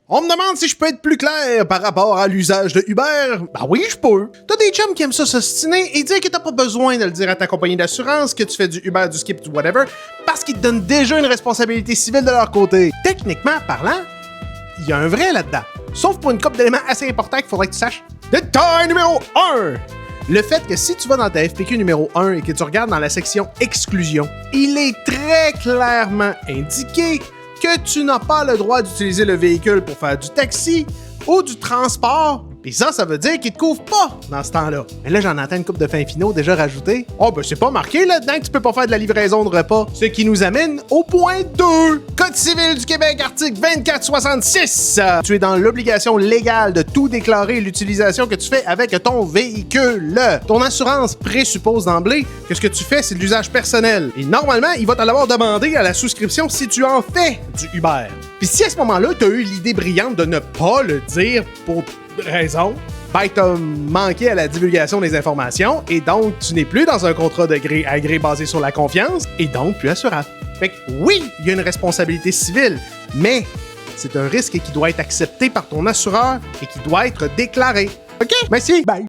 On me demande si je peux être plus clair par rapport à l'usage de Uber. Ben oui, je peux. T'as des chums qui aiment ça s'ostiner et dire que t'as pas besoin de le dire à ta compagnie d'assurance que tu fais du Uber, du Skip, du whatever, parce qu'ils te donnent déjà une responsabilité civile de leur côté. Techniquement parlant, il y a un vrai là-dedans. Sauf pour une couple d'éléments assez importants qu'il faudrait que tu saches. Détail numéro 1! Le fait que si tu vas dans ta FPQ numéro 1 et que tu regardes dans la section exclusion, il est très clairement indiqué que tu n'as pas le droit d'utiliser le véhicule pour faire du taxi ou du transport. Pis ça veut dire qu'il te couvre pas dans ce temps-là. Mais là, j'en entends une couple de fins finaux déjà rajoutées. Oh, ben c'est pas marqué là-dedans que tu peux pas faire de la livraison de repas. Ce qui nous amène au point 2. Code civil du Québec, article 2466. Tu es dans l'obligation légale de tout déclarer l'utilisation que tu fais avec ton véhicule. Ton assurance présuppose d'emblée que ce que tu fais, c'est de l'usage personnel. Et normalement, il va te l'avoir demandé à la souscription si tu en fais du Uber. Puis si à ce moment-là, tu as eu l'idée brillante de ne pas le dire pour raison, ben t'as manqué à la divulgation des informations et donc tu n'es plus dans un contrat de gré à gré basé sur la confiance et donc plus assurable. Fait que oui, il y a une responsabilité civile, mais c'est un risque qui doit être accepté par ton assureur et qui doit être déclaré. OK? Merci, bye!